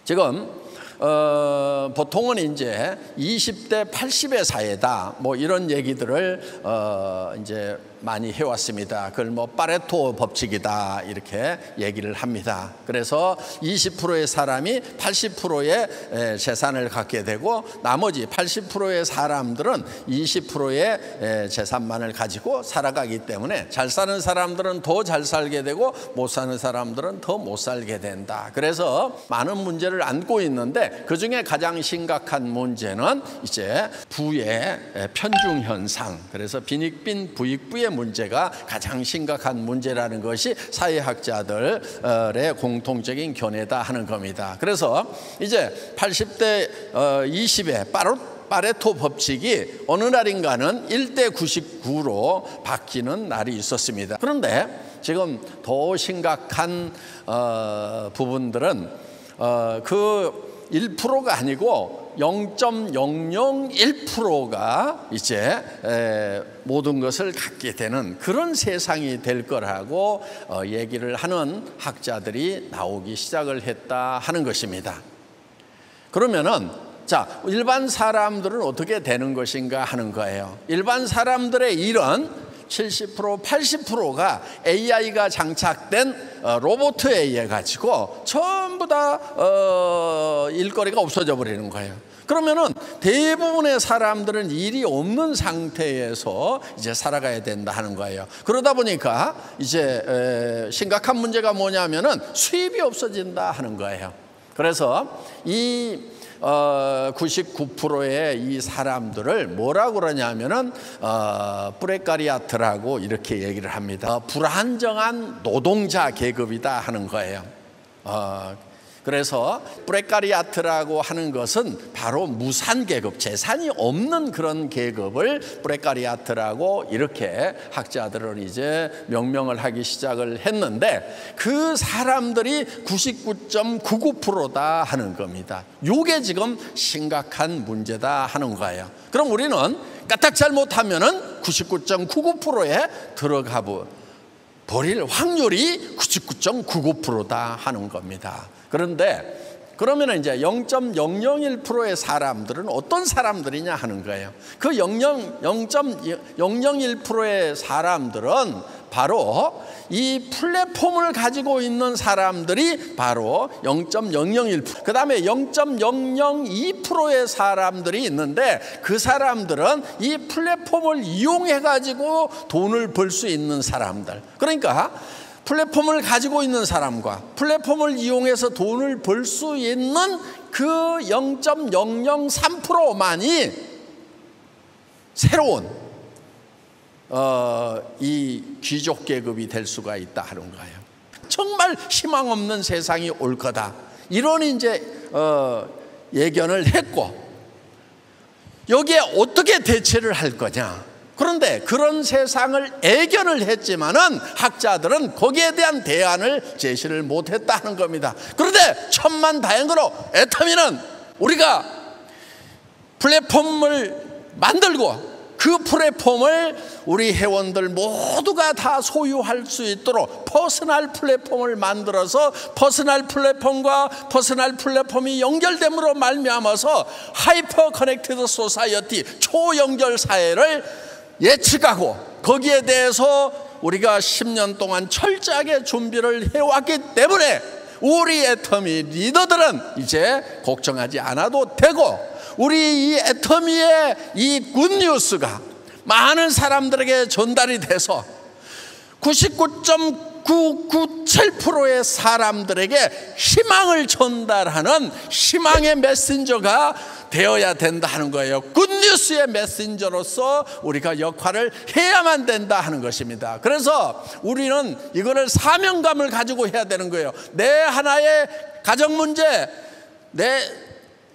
지금 보통은 이제 20대 80의 사회다 뭐 이런 얘기들을 이제 많이 해왔습니다. 그걸 뭐 파레토 법칙이다 이렇게 얘기를 합니다. 그래서 20%의 사람이 80%의 재산을 갖게 되고 나머지 80%의 사람들은 20%의 재산만을 가지고 살아가기 때문에 잘 사는 사람들은 더 잘 살게 되고 못 사는 사람들은 더 못 살게 된다. 그래서 많은 문제를 안고 있는데 그중에 가장 심각한 문제는 이제 부의 편중 현상, 그래서 빈익빈 부익부의 문제가 가장 심각한 문제라는 것이 사회학자들의 공통적인 견해다 하는 겁니다. 그래서 이제 80대 20의 파레토 법칙이 어느 날인가는 1대 99로 바뀌는 날이 있었습니다. 그런데 지금 더 심각한 부분들은 그 1%가 아니고 0.001%가 이제 모든 것을 갖게 되는 그런 세상이 될 거라고 얘기를 하는 학자들이 나오기 시작을 했다 하는 것입니다. 그러면은 자, 일반 사람들은 어떻게 되는 것인가 하는 거예요. 일반 사람들의 일은 70%, 80%가 AI가 장착된 로봇에 의해 가지고 전부 다 일거리가 없어져 버리는 거예요. 그러면은 대부분의 사람들은 일이 없는 상태에서 이제 살아가야 된다 하는 거예요. 그러다 보니까 이제 심각한 문제가 뭐냐면은 수입이 없어진다 하는 거예요. 그래서 이 99%의 이 사람들을 뭐라고 그러냐면은 프레카리아트라고 이렇게 얘기를 합니다. 불안정한 노동자 계급이다 하는 거예요. 그래서 프레카리아트라고 하는 것은 바로 무산 계급, 재산이 없는 그런 계급을 프레카리아트라고 이렇게 학자들은 이제 명명을 하기 시작을 했는데 그 사람들이 99.99%다 하는 겁니다. 이게 지금 심각한 문제다 하는 거예요. 그럼 우리는 까딱 잘못하면은 99.99%에 들어가 버릴 확률이 99.99%다 하는 겁니다. 그런데 그러면 이제 0.001%의 사람들은 어떤 사람들이냐 하는 거예요. 그 0.001%의 사람들은 바로 이 플랫폼을 가지고 있는 사람들이 바로 0.001%, 그 다음에 0.002%의 사람들이 있는데 그 사람들은 이 플랫폼을 이용해 가지고 돈을 벌 수 있는 사람들. 그러니까 플랫폼을 가지고 있는 사람과 플랫폼을 이용해서 돈을 벌 수 있는 그 0.003%만이 새로운 이 귀족 계급이 될 수가 있다 하는 거예요. 정말 희망 없는 세상이 올 거다, 이런 이제 예견을 했고 여기에 어떻게 대처를 할 거냐. 그런데 그런 세상을 예견을 했지만은 학자들은 거기에 대한 대안을 제시를 못했다는 겁니다. 그런데 천만다행으로 애터미는 우리가 플랫폼을 만들고 그 플랫폼을 우리 회원들 모두가 다 소유할 수 있도록 퍼스널 플랫폼을 만들어서 퍼스널 플랫폼과 퍼스널 플랫폼이 연결됨으로 말미암아서 하이퍼 커넥티드 소사이어티, 초연결 사회를 예측하고 거기에 대해서 우리가 10년 동안 철저하게 준비를 해왔기 때문에 우리 애터미 리더들은 이제 걱정하지 않아도 되고, 우리 이 애터미의 이 굿뉴스가 많은 사람들에게 전달이 돼서 99.997%의 사람들에게 희망을 전달하는 희망의 메신저가 되어야 된다 하는 거예요. 굿뉴스의 메신저로서 우리가 역할을 해야만 된다 하는 것입니다. 그래서 우리는 이거를 사명감을 가지고 해야 되는 거예요. 내 하나의 가정 문제,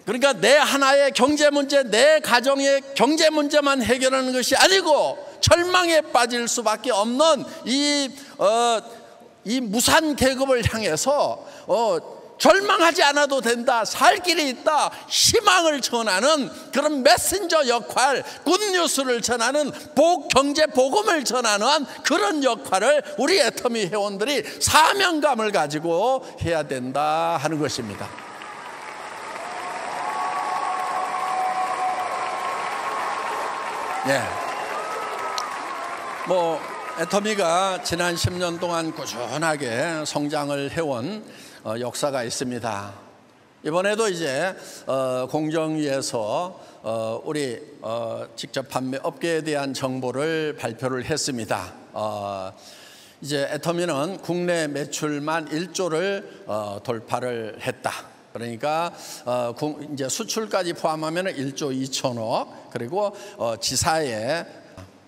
그러니까 내 하나의 경제 문제, 내 가정의 경제 문제만 해결하는 것이 아니고 절망에 빠질 수밖에 없는 이 무산 계급을 향해서 절망하지 않아도 된다, 살 길이 있다, 희망을 전하는 그런 메신저 역할, 굿뉴스를 전하는 경제 복음을 전하는 그런 역할을 우리 애터미 회원들이 사명감을 가지고 해야 된다 하는 것입니다. 예. 뭐 애터미가 지난 10년 동안 꾸준하게 성장을 해온 역사가 있습니다. 이번에도 이제 공정위에서 우리 직접 판매 업계에 대한 정보를 발표를 했습니다. 이제 애터미는 국내 매출만 1조를 돌파를 했다. 그러니까 이제 수출까지 포함하면 1조 2천억, 그리고 지사에,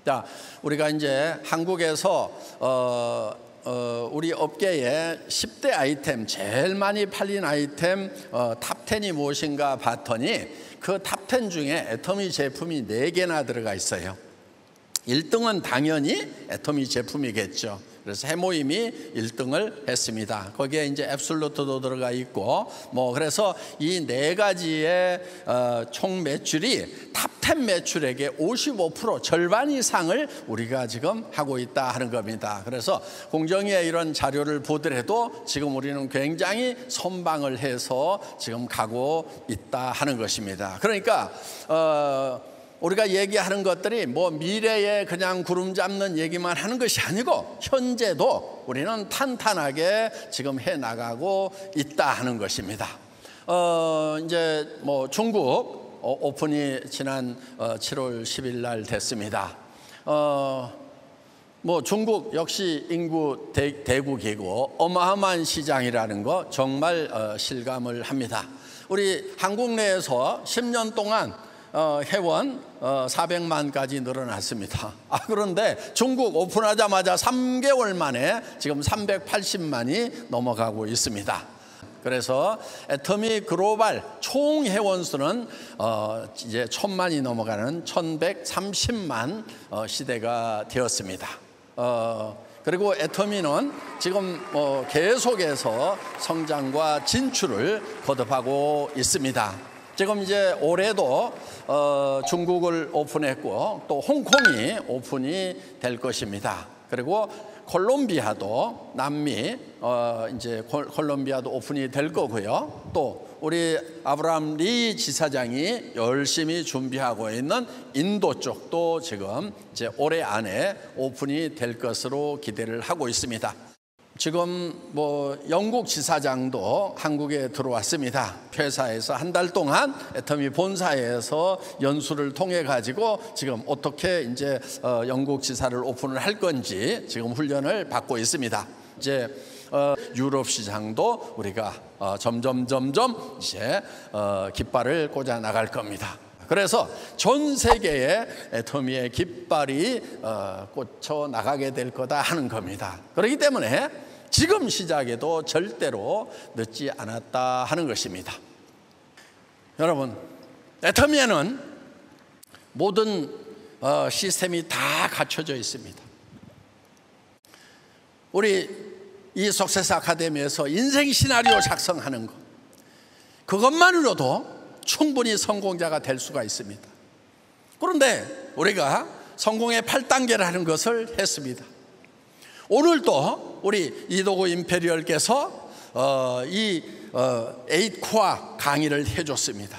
자, 우리가 이제 한국에서 우리 업계에 10대 아이템, 제일 많이 팔린 아이템 탑10이 무엇인가 봤더니 그 탑10 중에 애터미 제품이 4개나 들어가 있어요. 1등은 당연히 애터미 제품이겠죠. 그래서 해모임이 1등을 했습니다. 거기에 이제 앱솔루트도 들어가 있고, 뭐 그래서 이 4가지의 총 매출이 탑10 매출액의 55%, 절반 이상을 우리가 지금 하고 있다 하는 겁니다. 그래서 공정위의 이런 자료를 보더라도 지금 우리는 굉장히 선방을 해서 지금 가고 있다 하는 것입니다. 그러니까 우리가 얘기하는 것들이 뭐 미래에 그냥 구름 잡는 얘기만 하는 것이 아니고 현재도 우리는 탄탄하게 지금 해 나가고 있다 하는 것입니다. 이제 뭐 중국 오픈이 지난 7월 10일 날 됐습니다. 뭐 중국 역시 인구 대국이고 어마어마한 시장이라는 거 정말 실감을 합니다. 우리 한국 내에서 10년 동안 회원 400만까지 늘어났습니다. 그런데 중국 오픈하자마자 3개월 만에 지금 380만이 넘어가고 있습니다. 그래서 애터미 글로벌 총 회원 수는 이제 1000만이 넘어가는 1130만 시대가 되었습니다. 그리고 애터미는 지금 계속해서 성장과 진출을 거듭하고 있습니다. 지금 이제 올해도 중국을 오픈했고 또 홍콩이 오픈이 될 것입니다. 그리고 콜롬비아도 남미 이제 콜롬비아도 오픈이 될 거고요. 또 우리 아브라함 리 지사장이 열심히 준비하고 있는 인도 쪽도 지금 이제 올해 안에 오픈이 될 것으로 기대를 하고 있습니다. 지금 뭐 영국 지사장도 한국에 들어왔습니다. 회사에서 한 달 동안 애터미 본사에서 연수를 통해 가지고 지금 어떻게 이제 영국 지사를 오픈을 할 건지 지금 훈련을 받고 있습니다. 이제 유럽 시장도 우리가 점점 이제 깃발을 꽂아 나갈 겁니다. 그래서 전 세계에 애터미의 깃발이 꽂혀 나가게 될 거다 하는 겁니다. 그렇기 때문에 지금 시작에도 절대로 늦지 않았다 하는 것입니다. 여러분, 애터미에는 모든 시스템이 다 갖춰져 있습니다. 우리 이 석세스 아카데미에서 인생 시나리오 작성하는 것, 그것만으로도 충분히 성공자가 될 수가 있습니다. 그런데 우리가 성공의 8단계를 하는 것을 했습니다. 오늘도 우리 이도구 임페리얼께서 이 8코어 강의를 해줬습니다.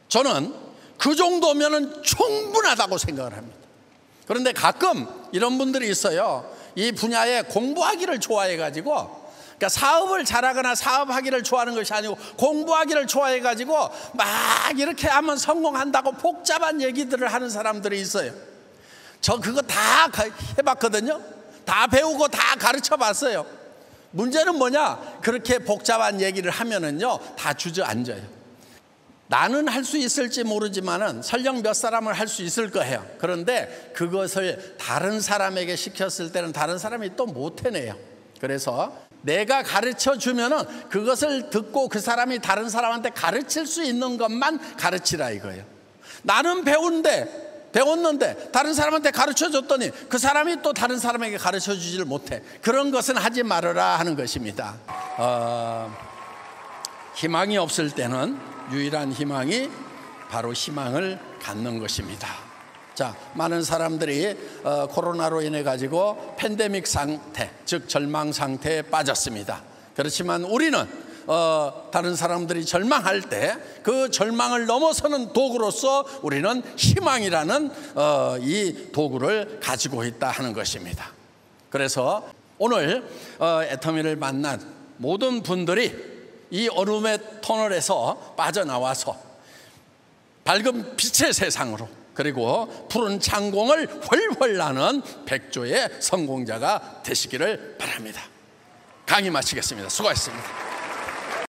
저는 그 정도면 충분하다고 생각을 합니다. 그런데 가끔 이런 분들이 있어요. 이 분야에 공부하기를 좋아해가지고, 그러니까 사업을 잘하거나 사업하기를 좋아하는 것이 아니고 공부하기를 좋아해가지고 막 이렇게 하면 성공한다고 복잡한 얘기들을 하는 사람들이 있어요. 저 그거 다 해봤거든요. 다 배우고 다 가르쳐 봤어요. 문제는 뭐냐? 그렇게 복잡한 얘기를 하면은요, 다 주저앉아요. 나는 할 수 있을지 모르지만은 설령 몇 사람은 할 수 있을 거예요. 그런데 그것을 다른 사람에게 시켰을 때는 다른 사람이 또 못 해내요. 그래서 내가 가르쳐 주면은 그것을 듣고 그 사람이 다른 사람한테 가르칠 수 있는 것만 가르치라 이거예요. 나는 배웠는데 다른 사람한테 가르쳐 줬더니 그 사람이 또 다른 사람에게 가르쳐 주지를 못해. 그런 것은 하지 말아라 하는 것입니다. 희망이 없을 때는 유일한 희망이 바로 희망을 갖는 것입니다. 자, 많은 사람들이 코로나로 인해 가지고 팬데믹 상태, 즉 절망 상태에 빠졌습니다. 그렇지만 우리는 다른 사람들이 절망할 때 그 절망을 넘어서는 도구로서 우리는 희망이라는 이 도구를 가지고 있다 하는 것입니다. 그래서 오늘 애터미를 만난 모든 분들이 이 어둠의 터널에서 빠져나와서 밝은 빛의 세상으로, 그리고 푸른 창공을 훨훨 나는 백조의 성공자가 되시기를 바랍니다. 강의 마치겠습니다. 수고하셨습니다.